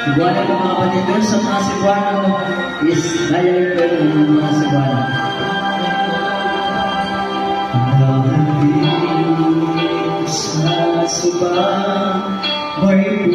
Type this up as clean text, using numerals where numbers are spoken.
Cebuana ng mga kapatid doon sa mga Cebuano is dialect ko ng mga Cebuano. Sa subang may